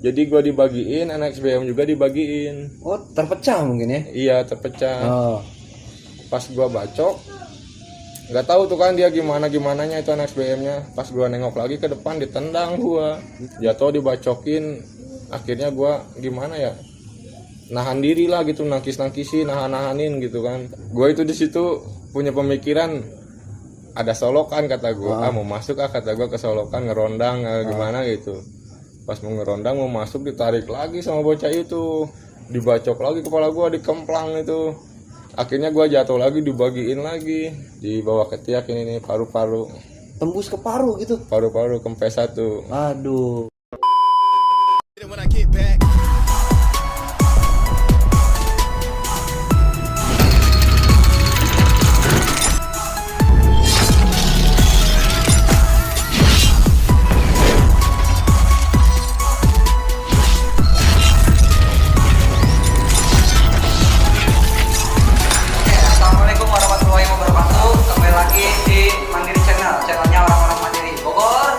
Jadi gue dibagiin, anak SBM juga dibagiin. Oh, terpecah mungkin ya? Iya, terpecah. Oh. Pas gue bacok, nggak tahu tuh kan dia gimananya itu anak SBM-nya. Pas gue nengok lagi ke depan, ditendang gue, jatuh dibacokin. Akhirnya gue gimana ya, nahan diri lah gitu, nangkisin, nahanin gitu kan. Gue itu di situ punya pemikiran ada solokan kata gue, mau masuk kata gue ke solokan ngerondang gimana gitu. Pas mau ngerondang mau masuk ditarik lagi sama bocah itu, dibacok lagi kepala gue, dikemplang itu. Akhirnya gue jatuh lagi, dibagiin lagi, dibawa ke tiak ini paru-paru. Tembus ke paru gitu? Paru-paru kempes 1. Aduh. Assalamualaikum warahmatullahi wabarakatuh. Kembali lagi di Mandiri Channel, channelnya orang-orang mandiri Bogor.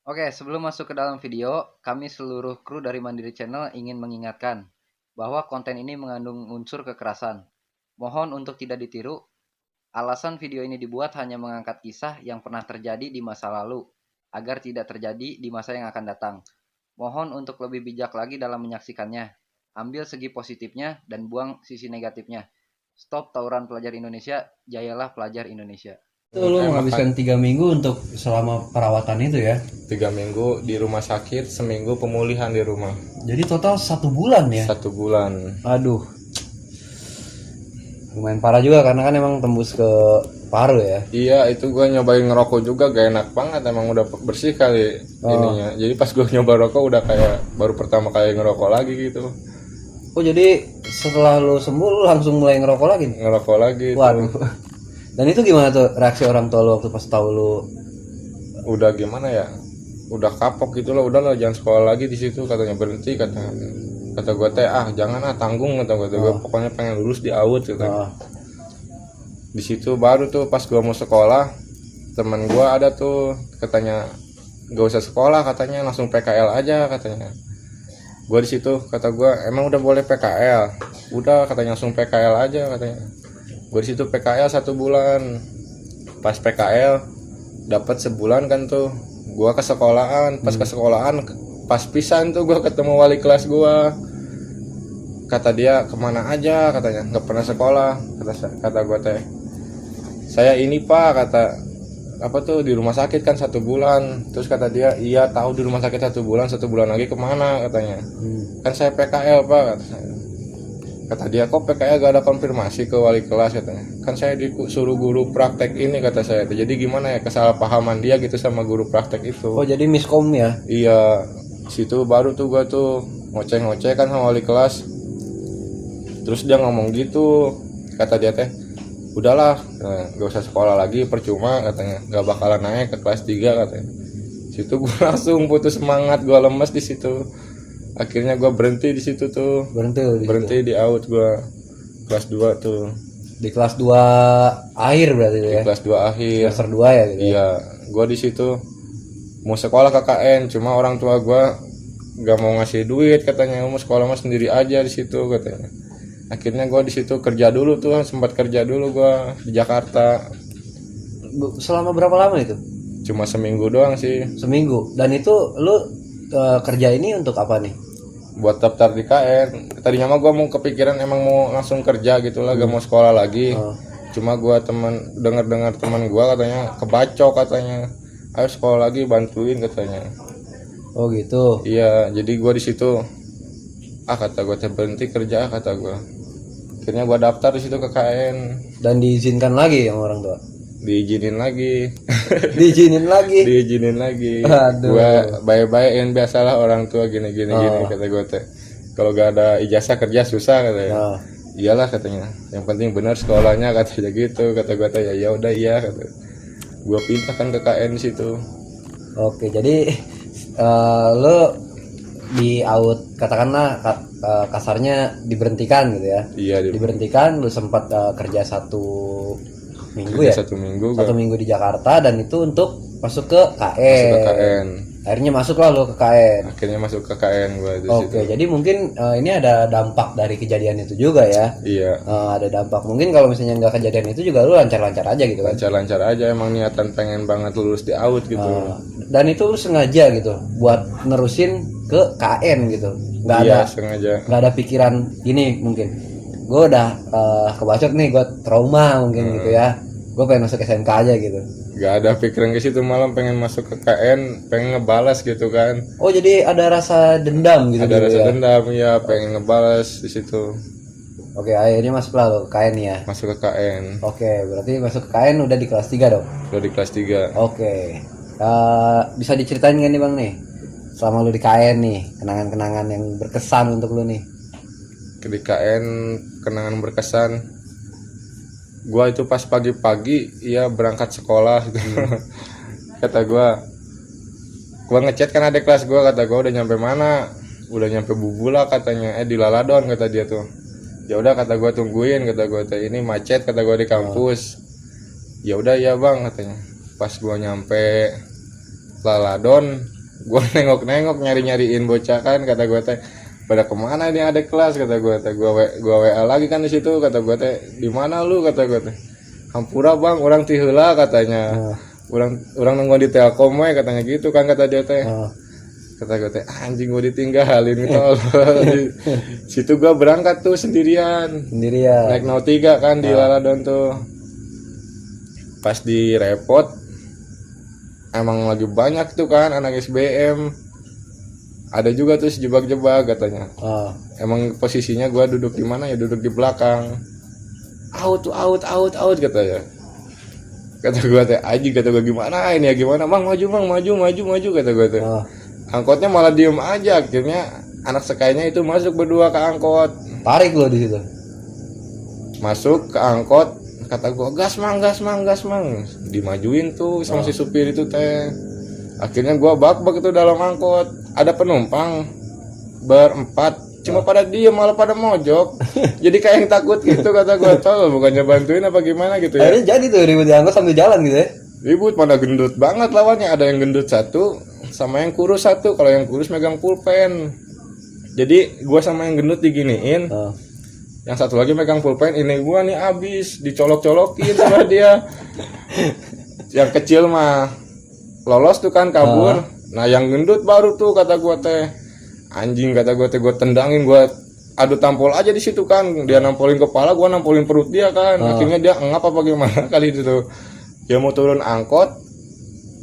Oke, sebelum masuk ke dalam video, kami seluruh kru dari Mandiri Channel ingin mengingatkan bahwa konten ini mengandung unsur kekerasan. Mohon untuk tidak ditiru. Alasan video ini dibuat hanya mengangkat kisah yang pernah terjadi di masa lalu, agar tidak terjadi di masa yang akan datang. Mohon untuk lebih bijak lagi dalam menyaksikannya. Ambil segi positifnya dan buang sisi negatifnya. Stop tawuran pelajar Indonesia, jayalah pelajar Indonesia. Itu lu menghabiskan 3 minggu untuk selama perawatan itu ya? 3 minggu di rumah sakit, seminggu pemulihan di rumah. Jadi total 1 bulan ya? 1 bulan. Aduh. Lumayan parah juga karena kan emang tembus ke paru ya? Iya, itu gue nyobain ngerokok juga gak enak banget, emang udah bersih kali ininya. Jadi pas gue nyoba rokok udah kayak baru pertama kali ngerokok lagi gitu. Oh jadi setelah lu sembuh lu langsung mulai ngerokok lagi? Ngerokok lagi itu. Waduh. Dan itu gimana tuh reaksi orang tua lu waktu pas tahu lu? Udah gimana ya? Udah kapok gitu loh, udah lah jangan sekolah lagi di situ, katanya berhenti, kata gue teh jangan tanggung, kata gue pokoknya pengen lulus di AUD gitu. Di situ baru tuh pas gue mau sekolah, teman gue ada tuh katanya gak usah sekolah, katanya langsung PKL aja katanya. Gue di situ kata gue emang udah boleh PKL, udah katanya langsung PKL aja katanya. Gue di situ PKL 1 bulan. Pas PKL dapat sebulan kan tuh, gue ke sekolahan. Pas ke sekolahan, pas pisan tuh gue ketemu wali kelas gue. Kata dia kemana aja katanya, nggak pernah sekolah. Kata gue teh, saya ini pak, kata apa tuh di rumah sakit kan 1 bulan. Terus kata dia, iya tahu di rumah sakit 1 bulan, 1 bulan lagi kemana katanya. Kan saya PKL pak, kata saya. Kata dia, kok PKL gak ada konfirmasi ke wali kelas katanya. Kan saya disuruh guru praktek ini, kata saya. Jadi gimana ya kesalahpahaman dia gitu sama guru praktek itu. Oh jadi miskom ya? Iya, situ baru tuh gua tuh ngoceh-ngoceh kan sama wali kelas. Terus dia ngomong gitu, kata dia teh, udahlah, gak usah sekolah lagi, percuma katanya, gak bakalan naik ke kelas 3 katanya. Situ gua langsung putus semangat, gua lemes di situ. Akhirnya gue berhenti di situ tuh. Berhenti di AUD gue. Kelas 2 tuh. Di kelas 2 akhir berarti di ya? Kelas 2 akhir. Semester 2 ya gitu. Iya, gue di situ mau sekolah KKN, cuma orang tua gue gak mau ngasih duit katanya, mau sekolah mah sendiri aja di situ katanya. Akhirnya gue di situ kerja dulu tuh, sempat kerja dulu gue di Jakarta. Selama berapa lama itu? Cuma seminggu doang sih. Seminggu. Dan itu lu kerja ini untuk apa nih? Buat daftar di KN. Tadinya mah gue mau kepikiran emang mau langsung kerja gitu lah, gak mau sekolah lagi. Cuma gue dengar teman gue katanya kebacok katanya, ayo sekolah lagi bantuin katanya. Oh gitu. Iya, jadi gue di situ kata gue berhenti kerja kata gue. Akhirnya gue daftar di situ ke KN. Dan diizinkan lagi sama orang tua? Diizinin lagi. Diizinin lagi. Diizinin lagi. Aduh. Gue baik-baikin biasalah orang tua gini gini kata gue teh. Kalau gak ada ijazah kerja susah katanya. Iyalah katanya. Yang penting benar sekolahnya katanya gitu. Kata gue teh ya udah iya kata. Gue pindah kan ke KN situ. Oke, jadi lo di AUD katakanlah kasarnya diberhentikan gitu ya? Iya. Diberhentikan, lu sempat kerja minggu kerja ya? 1 minggu Satu gua minggu di Jakarta, dan itu untuk masuk ke KN. masuk ke KN. Akhirnya masuklah lo ke KN. Akhirnya masuk ke KN gua di situ. Oke, jadi mungkin ini ada dampak dari kejadian itu juga ya. Iya, Ada dampak. Mungkin kalau misalnya nggak kejadian itu juga lu lancar-lancar aja gitu kan. lancar-lancar aja, emang niatan pengen banget lulus di AUD gitu. Dan itu lu sengaja gitu buat nerusin ke KN gitu. Nggak Iya, ada sengaja. nggak ada pikiran gini mungkin. Gue udah kebacot nih, gue trauma mungkin gitu ya. Gue pengen masuk SMK aja gitu. Gak ada pikiran ke situ, malam pengen masuk ke KN, pengen ngebalas gitu kan. Oh, jadi ada rasa dendam gitu. Ada dulu rasa ya. dendam ya, pengen ngebalas di situ. Oke, akhirnya masuklah lo ke KN ya. Masuk ke KN. Oke, berarti masuk ke KN udah di kelas 3 dong. Udah di kelas 3. Oke. Bisa diceritain gak nih Bang nih? Selama lu di KN nih, kenangan-kenangan yang berkesan untuk lu nih. Di KN kenangan berkesan. Gua itu pas pagi-pagi ya berangkat sekolah gitu. Kata gua ngechat kan ada kelas gua, kata gua udah nyampe mana? Udah nyampe Bubula katanya. Di Laladon kata dia tuh. Ya udah kata gua tungguin, kata gua ini macet kata gua di kampus. Ya udah ya Bang katanya. Pas gua nyampe Laladon, gua nengok-nengok nyari-nyariin bocah kan, kata gua teh pada kemana ini ada kelas, kata gue teh. Gua WA lagi kan di situ, kata gue teh di mana lu, kata gue teh hampura Bang, orang ti heula katanya. orang nunggu di Telkom we katanya gitu kan, kata dia teh. Kata gue teh anjing gue ditinggalin gitu. Di situ gue berangkat tuh sendirian naik 03 kan di Laladon tuh. Pas di repot emang lagi banyak tuh kan anak SBM. Ada juga tuh jebak-jebak katanya. Emang posisinya gua duduk di mana ya, duduk di belakang. Out katanya. Kata gua teh aji, kata gua gimana ini ya, gimana Bang, maju kata gua teh. Angkotnya malah diem aja, akhirnya anak sekainya itu masuk berdua ke angkot. Tarik lo di situ. Masuk ke angkot, kata gua gas mang. Dimajuin tuh sama si supir itu teh. Akhirnya gua bak-bak itu dalam angkot. Ada penumpang berempat, cuma pada diem malah pada mojok. Jadi kayak yang takut gitu, kata gua tol, bukannya bantuin apa gimana gitu ya. Akhirnya jadi tuh ribut di angkot sambil jalan gitu ya. Ribut, pada gendut banget lawannya. Ada yang gendut satu sama yang kurus satu. Kalau yang kurus megang pulpen. Jadi gua sama yang gendut diginiin. Yang satu lagi megang pulpen, ini gua nih abis dicolok-colokin sama dia. Yang kecil mah lolos tuh kan, kabur. Nah yang gendut baru tuh, kata gua teh anjing, kata gua teh gua tendangin, gua adu tampol aja di situ kan. Dia nampolin kepala, gua nampolin perut dia kan. Akhirnya dia ngap apa gimana kali itu tuh. Dia mau turun angkot,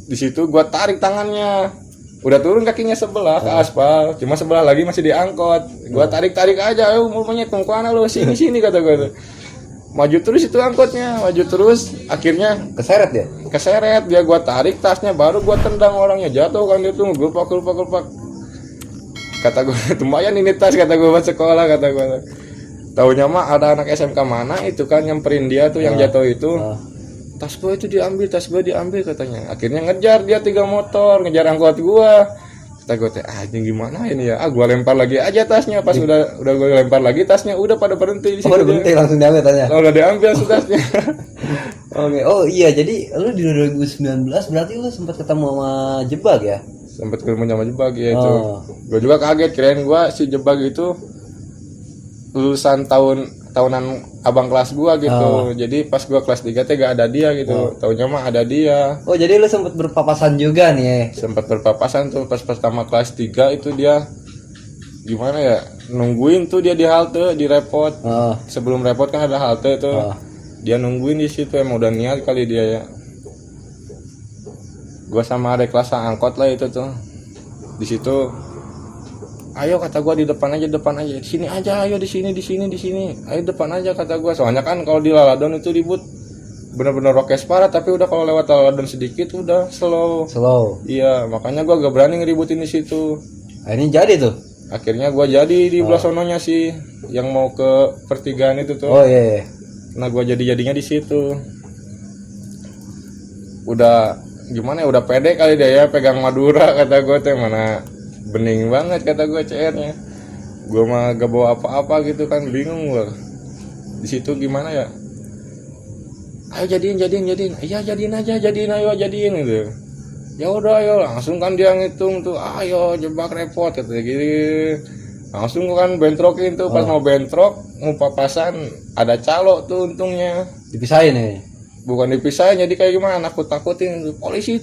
di situ gua tarik tangannya. Udah turun kakinya sebelah ke aspal, cuma sebelah lagi masih diangkot. Gua tarik aja, mau monyet mau kemana lu, sini kata gua tuh. Maju terus itu angkotnya, maju terus. Akhirnya Keseret ya? keseret dia, gua tarik tasnya, baru gua tendang orangnya, jatuh kan dia tuh gulpak. Kata gua lumayan ini tas, kata gua buat sekolah, kata gua. Taunya mah ada anak SMK mana itu kan nyamperin dia tuh yang jatuh itu. Tas gua itu diambil katanya. Akhirnya ngejar dia 3 motor, ngejar angkot gua. Kata gue teh anjing gimana ini ya, gua lempar lagi aja tasnya. Pas udah gue lempar lagi tasnya, udah pada berhenti di situ. Udah berhenti langsung diambil tasnya. Udah diambil tasnya. Oke. Oh iya, jadi lu di 2019 berarti lu sempat ketemu sama Jebak ya? Sempat ketemu sama Jebak ya itu. Gue juga kaget, kirain gua si Jebak itu lulusan tahunan abang kelas gua gitu. Jadi pas gua kelas 3 teh gak ada dia gitu. Taunya mah ada dia. Oh, jadi lu sempat berpapasan juga nih. Sempat berpapasan tuh pas pertama kelas 3 itu dia gimana ya? Nungguin tuh dia di halte, di repot. Sebelum repot kan ada halte tuh. Dia nungguin di situ, emang udah niat kali dia ya. Gua sama adik kelas angkot lah itu tuh. Di situ ayo kata gua di depan aja, di sini aja, ayo di sini, ayo depan aja kata gua. Soalnya kan kalau di Laladon itu ribut bener-bener rokes parah, tapi udah kalau lewat Laladon sedikit udah slow. Iya, makanya gua gak berani ngeributin di situ. Ini jadi tuh. Akhirnya gua jadi di belah sononya sih, yang mau ke pertigaan itu tuh. Oh iya. Nah gua jadinya di situ. Udah gimana ya, udah pede kali dia ya pegang Madura, kata gua teh mana bening banget, kata gue CR-nya. Gue mah gak bawa apa-apa gitu kan, bingung gue. Di situ gimana ya? ayo jadiin, iya jadiin ayo jadiin gitu. Ya udah ayo, langsung kan dia ngitung tuh, ayo jebak repot katanya gini. Langsung kan bentrokin tuh, pas mau bentrok, mau papasan, ada calo tuh untungnya. Dipisahin ya. Bukan dipisahin, jadi kayak gimana, nakut-nakutin, polisi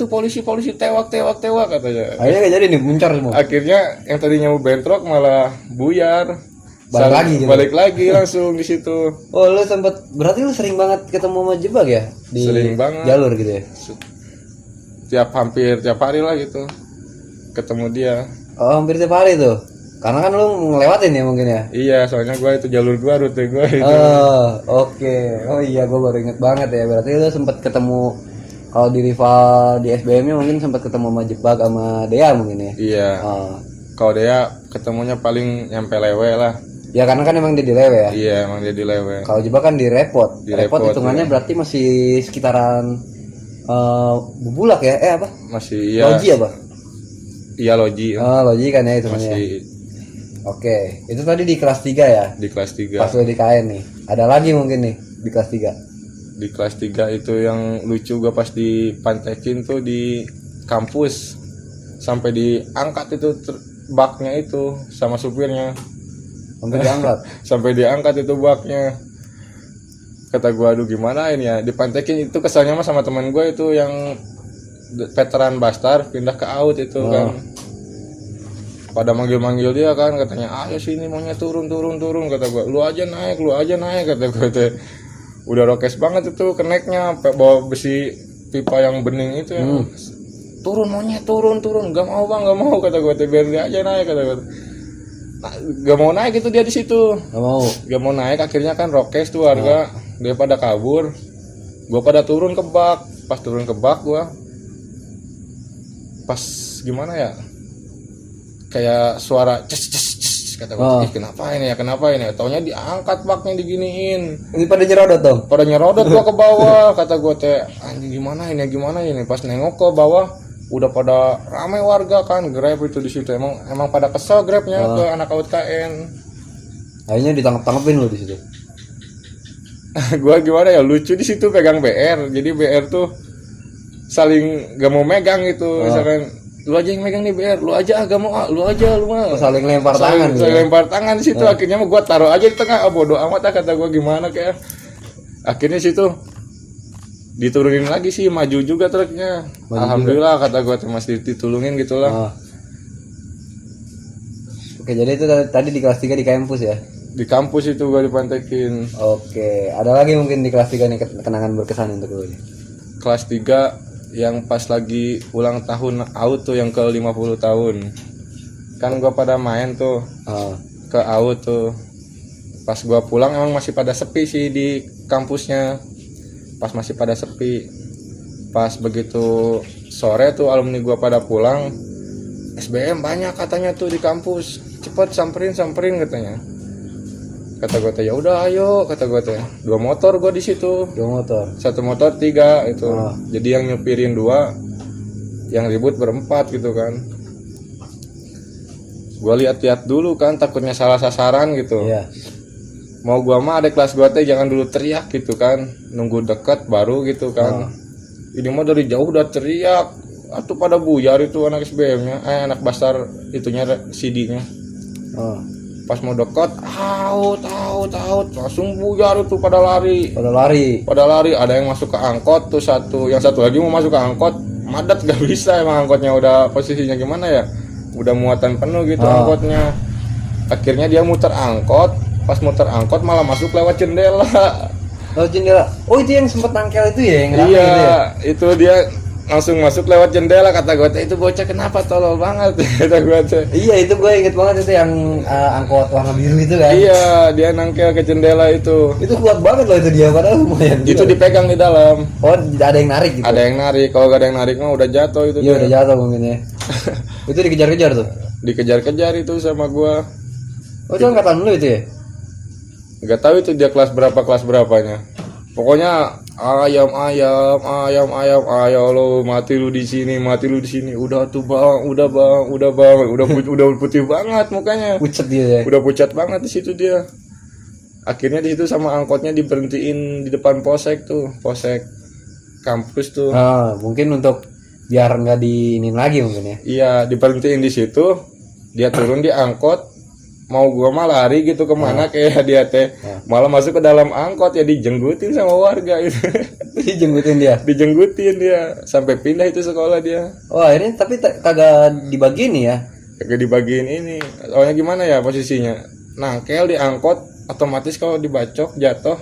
tewak katanya. Akhirnya gak jadi nih, muncar semua. Akhirnya yang tadinya mau bentrok malah buyar. Balik lagi gitu. Langsung di situ. Oh, lu berarti lu sering banget ketemu sama jebak ya? Di Sering banget. jalur gitu ya? Hampir tiap hari lah gitu ketemu dia. Oh, hampir tiap hari tuh. Karena kan lu ngelewatin ya mungkin ya? Iya, soalnya gua itu jalur gua, rute gua itu. Oh, oke. Oh iya, gua baru inget banget ya. Berarti lu sempat ketemu, kalau di rival di SBM-nya mungkin sempat ketemu sama jebak sama Dea mungkin ya? Iya. Oh. Kalau dia ketemunya paling nyampe Lewe lah. Ya karena kan emang dia di Lewe ya? Iya, emang dia di Lewe. Kalau jebak kan di Repot. Di Repot Repot, hitungannya iya. berarti masih sekitaran Bubulak ya? Apa? Masih iya. Loji apa? Iya, Loji. Oh, Loji kan ya hitungannya. Masih Oke, itu tadi di kelas 3 ya? di kelas 3. Pas lu di KN nih. Ada lagi mungkin nih di kelas 3. Di kelas 3 itu yang lucu gua pas dipantekin tuh di kampus. Sampai diangkat itu baknya itu sama supirnya. Hampir diangkat. Sampai diangkat itu baknya. Kata gua, aduh gimana ini ya, dipantekin itu kesannya mah sama teman gua itu yang veteran Bastar pindah ke AUD itu kan. Pada manggil dia kan, katanya ayo sini maunya turun kata gua, lu aja naik kata gua teh. Udah rokes banget itu keneknya, bawa besi pipa yang bening itu yang turun gak mau kata gua teh, biar dia aja naik kata gua. Nah, gak mau naik itu dia di situ. Gak mau naik, akhirnya kan rokes tuh warga. Dia pada kabur. Gua pada turun ke bak. Pas turun ke bak gua, pas gimana ya? Kayak suara ces kata gua, kenapa ini ya? Taunya diangkat baknya diginiin. Ini pada nyerodot dong. Pada nyerodot gua ke bawah, kata gua teh, anjing gimana ini? Pas nengok ke bawah, udah pada ramai warga kan, Grab itu di situ. Emang pada kesel Grabnya ke anak AUD KN. Akhirnya ditangkap-tangkapin lu di situ. Gua gimana ya, lucu di situ pegang BR. Jadi BR tuh saling gak mau megang gitu. Misalkan lu aja yang megang nih BR, lu aja gak mau, lu mah. Saling lempar tangan. Saling lempar tangan di situ. Akhirnya mah gua taruh aja di tengah. Bodoh amat kata gua, gimana kayak. Akhirnya situ diturunin lagi sih, maju juga truknya. Alhamdulillah kata gua, masih ditulungin gitulah. Oke, jadi itu tadi di kelas 3 di kampus ya? Di kampus itu gua dipantekin. Oke, ada lagi mungkin di kelas 3 nih kenangan berkesan untuk lu nih. Kelas 3 yang pas lagi ulang tahun AUD tuh, yang ke 50 tahun. Kan gua pada main tuh ke AUD tuh. Pas gua pulang emang masih pada sepi sih di kampusnya. Pas masih pada sepi. Pas begitu sore tuh alumni gua pada pulang, SBM banyak katanya tuh di kampus. Cepet samperin katanya. Kata gua teh, ya udah ayo, kata gua teh. 2 motor gua di situ. 2 motor. 1 motor 3 itu. Jadi yang nyupirin 2, yang ribut berempat gitu kan. Gua lihat-lihat dulu kan, takutnya salah sasaran gitu. Iya. Mau gua mah ada kelas gua teh jangan dulu teriak gitu kan. Nunggu deket baru gitu kan. Ini mah dari jauh udah teriak. Atuh pada buyar itu anak SBM-nya, anak Bastar itunya CD-nya. Pas mau dekat, tahu, langsung buyar itu pada lari. Ada yang masuk ke angkot tuh yang satu lagi mau masuk ke angkot, madat gak bisa, emang angkotnya udah posisinya gimana ya, udah muatan penuh gitu angkotnya. Akhirnya dia muter angkot, pas muter angkot malah masuk lewat jendela. Oh itu yang sempet nangkel itu ya, yang rame iya, itu ya? itu dia langsung masuk lewat jendela. Kata gue itu bocah kenapa tolol banget, kata gue. Iya, itu gue inget banget itu yang angkot warna biru itu kan. Iya, dia nangkel ke jendela itu kuat banget loh itu dia, padahal lumayan itu juga. dipegang di dalam. Oh, ada yang narik gitu. Ada yang narik, kalau gak ada yang narik mah udah jatuh itu. Iya, udah jatuh mungkin ya. Itu dikejar-kejar tuh. Dikejar-kejar itu sama gua. Oh, itu angkatan lu itu ya? Gak tahu itu dia kelas berapanya. Pokoknya ayam lo, mati lu di sini. Udah tuh bang, udah putih banget mukanya. Pucat dia ya. Udah pucat banget di situ dia. Akhirnya di situ sama angkotnya diberhentiin di depan polsek tuh, polsek kampus tuh. Mungkin untuk biar nggak diinin lagi mungkin ya. Iya, diberhentiin di situ. Dia turun di angkot, mau gua mah lari gitu kemana kayak dia teh malah masuk ke dalam angkot ya, dijenggutin sama warga itu. Dijenggutin dia. Dijenggutin dia sampai pindah itu sekolah dia. Oh akhirnya tapi kagak dibagiin ya. Kagak dibagiin ini. Soalnya gimana ya posisinya? Nangkel di angkot, otomatis kalau dibacok jatuh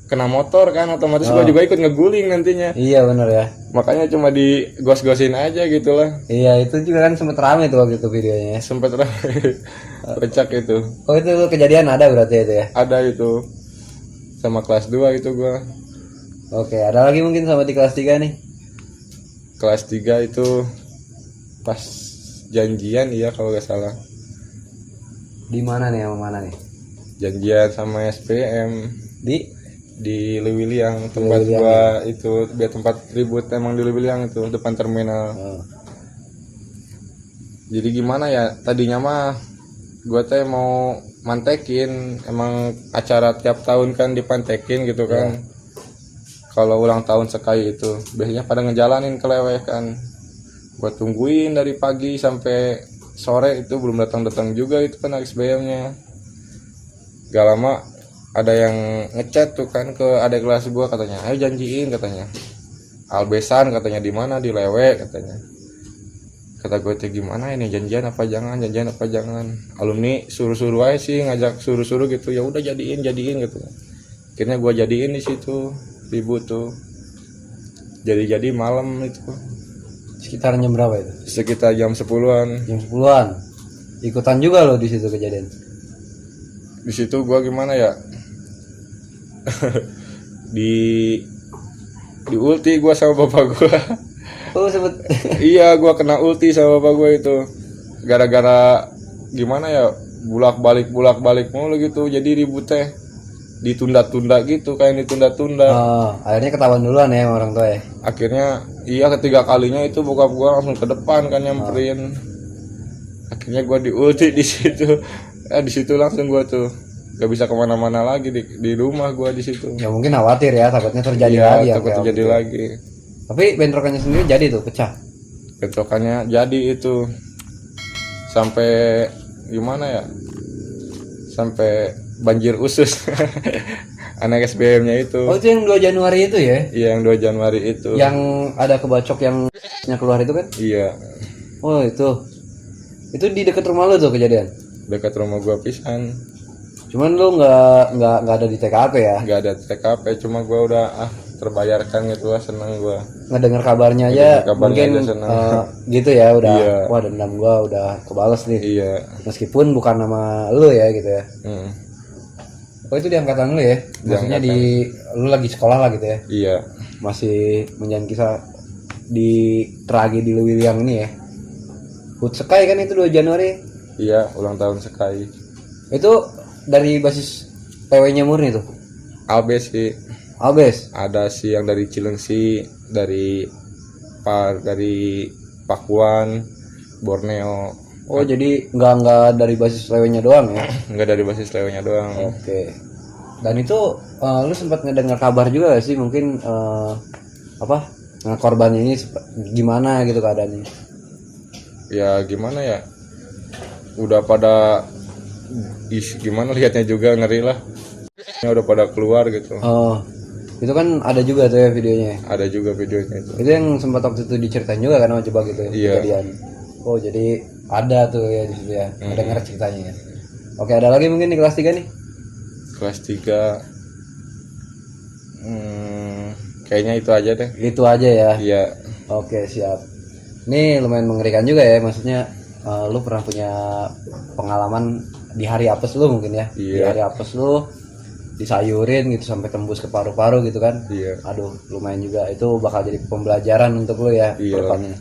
kena motor kan, otomatis gua juga ikut ngeguling nantinya. Iya benar ya. Makanya cuma digos-gosin aja gitulah. Iya itu juga kan sempet rame tuh waktu itu videonya. Sempet pecak itu. Oh itu kejadian ada berarti itu ya. Ada itu sama kelas 2 itu gua. Oke, ada lagi mungkin sama di kelas 3 nih. Kelas 3 itu pas janjian iya kalau nggak salah. Di mana nih, sama mana nih? Janjian sama SPM di Lewiliang, tempat Lewiliang, gua itu biar tempat ribut emang di Lewiliang itu depan terminal. Jadi gimana ya, tadinya mah gua teh mau mantekin, emang acara tiap tahun kan dipantekin gitu kan. Kalau ulang tahun sekali itu biasanya pada ngejalanin keleweh kan. Gua tungguin dari pagi sampai sore itu belum datang juga itu kan SBM-nya. Gak lama ada yang ngechat tuh kan ke adik kelas gua, katanya ayo janjiin, katanya Albesan, katanya di mana, di Lewe katanya. Kata gue tuh gimana ini, janjian apa jangan alumni suruh aja sih, ngajak suruh gitu, ya udah jadiin gitu. Akhirnya gua jadiin di situ ribut tuh, jadi malam itu Sekitar jam berapa itu? sekitar jam 10-an. Jam 10-an. Ikutan juga loh di situ kejadian. Di situ gua gimana ya, di ulti gua sama bapak gua. Oh sempet. Iya, gua kena ulti sama bapak gua itu gara-gara gimana ya, bulak balik mulu gitu, jadi ribut teh ditunda-tunda gitu, kayak ditunda-tunda. Akhirnya ketahuan duluan ya sama orang tua ya. Akhirnya iya, ketiga kalinya itu bokap gua langsung ke depan kan nyamperin. Akhirnya gua diulti di situ. Di situ langsung gua tuh gak bisa kemana-mana lagi di rumah gua di situ. Ya mungkin khawatir ya, takutnya terjadi lagi. Takut terjadi lagi. Tapi bentrokannya sendiri jadi tuh pecah. Bentrokannya jadi itu sampai gimana ya? Sampai banjir usus. Anak SBM-nya itu. Oh itu yang 2 Januari itu ya? Iya, yang 2 Januari itu. Yang ada kebacok yang keluar itu kan? Iya. Oh itu di dekat rumah lo tuh kejadian? Dekat rumah gua pisan. Cuman lo nggak ada di TKP ya? Nggak ada TKP, cuma gua udah terbayarkan gitu lah, seneng gua. Ngedenger kabarnya aja, mungkin aja gitu ya udah. Iya. Wah dendam gua udah kebales nih. Iya. Meskipun bukan nama lu ya gitu ya. Oh itu di angkatan lu ya? Maksudnya lu lagi sekolah lah gitu ya? Iya. Masih menjalin kisah di tragedi Lewiliang ini ya? HUT Sekai kan itu 2 Januari? Iya, ulang tahun Sekai. Itu dari basis PW-nya murni tuh? Albes sih. Albes? Ada sih yang dari Cilengsi, dari Pakuan, Borneo. Oh jadi nggak dari basis PW-nya doang ya? Nggak dari basis lewenya doang. Oke. Dan itu lu sempat ngedengar kabar juga gak sih mungkin korbannya ini gimana gitu keadaannya? Ya gimana ya, udah pada gimana lihatnya juga ngeri lah, udah pada keluar gitu. Itu kan ada juga tuh ya videonya. Ada juga videonya itu. Itu yang sempat waktu itu diceritain juga kan sama Coba gitu ya? Iya. Kejadian. Oh jadi ada tuh ya di situ ya. Ada denger ceritanya ya. Oke, ada lagi mungkin di kelas 3 nih? Kelas 3 kayaknya itu aja deh. Itu aja ya. Iya. Oke, siap. Ini lumayan mengerikan juga ya, maksudnya lu pernah punya pengalaman di hari apes lu mungkin ya. Iya. Di hari apes lu disayurin gitu sampai tembus ke paru-paru gitu kan. Iya. Aduh, lumayan juga. Itu bakal jadi pembelajaran untuk lu ya Iya. depannya.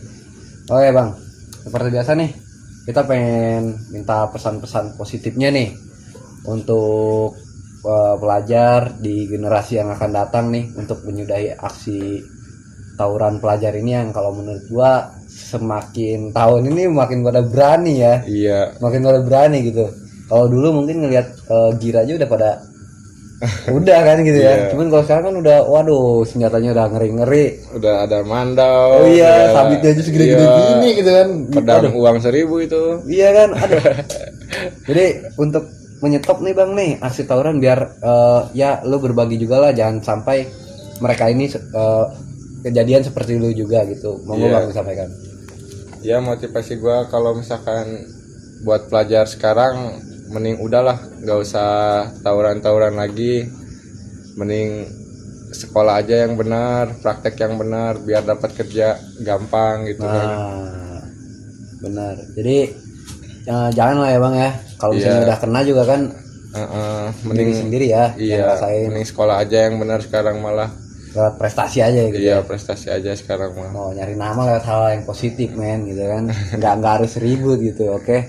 Oke, Bang. Seperti biasa nih, kita pengen minta pesan-pesan positifnya nih untuk pelajar di generasi yang akan datang nih untuk menyudahi aksi tawuran pelajar ini yang kalau menurut gua semakin tahun ini makin pada berani ya. Iya. Makin pada berani gitu. Kalau dulu mungkin ngelihat Gira aja udah pada udah kan gitu ya. Iya. Cuman kalau sekarang kan udah waduh senjatanya udah ngeri-ngeri. Udah ada mandau. Oh iya, udah- sabitnya aja segede-gede iya, gini gitu kan. pedang Aduh. uang 1.000 itu. Iya kan, aduh. Jadi untuk menyetop nih bang nih aksi tawuran biar ya lu berbagi juga lah, jangan sampai mereka ini kejadian seperti lu juga gitu. Monggo Iya. bang disampaikan. Ya motivasi gua kalau misalkan buat pelajar sekarang mending udahlah nggak usah tawuran-tawuran lagi, mending sekolah aja yang benar, praktek yang benar biar dapat kerja gampang gitu kan. Nah, benar. Jadi jangan lah ya bang ya. Kalau misalnya Iya. udah kena juga kan Mending sendiri ya, yang iya, ngerasain mending sekolah aja yang benar sekarang malah. lewat prestasi aja gitu. Iya, prestasi aja sekarang mah. Mau nyari nama lewat hal yang positif men gitu kan. Nggak harus ribut gitu. Oke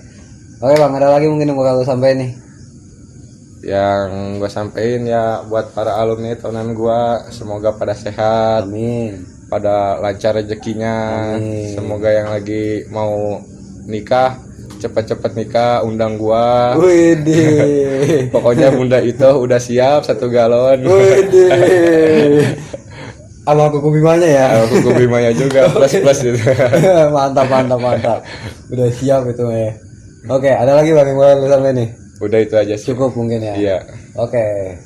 bang, ada lagi mungkin yang bakal lu sampai nih. Yang gue sampein ya buat para alumni tahunan gua, semoga pada sehat, Amin. pada lancar rezekinya. Amin. Semoga yang lagi mau nikah cepet-cepet nikah, undang gua. Widih. Pokoknya bunda itu udah siap 1 galon. Widih. Sama kuku bimanya ya. Kuku Bimanya juga plus gitu. mantap. Udah siap itu ya. Oke, ada lagi bang yang mau lu sampai nih? Udah itu aja sih. Cukup mungkin ya. Iya. Oke,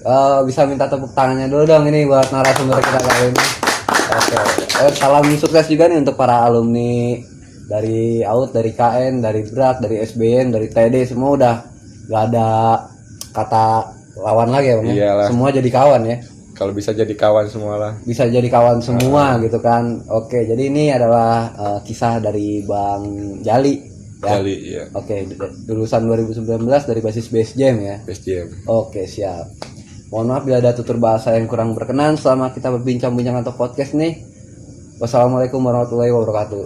bisa minta tepuk tangannya dulu dong ini buat narasumber kita kali ini. Oke, salam sukses juga nih untuk para alumni dari AUT, dari KN, dari BRAK, dari SBN, dari TD, semua udah gak ada kata lawan lagi ya bang. Iyalah. Semua jadi kawan ya. Kalau bisa jadi kawan semua lah. Bisa jadi kawan semua gitu kan. Oke, jadi ini adalah kisah dari Bang Jali. Ya. Kali ya. Oke, lulusan 2019 dari basis BSJM ya. Best jam. Oke, siap. Mohon maaf bila ada tutur bahasa yang kurang berkenan selama kita berbincang-bincang atau podcast nih. Wassalamualaikum warahmatullahi wabarakatuh.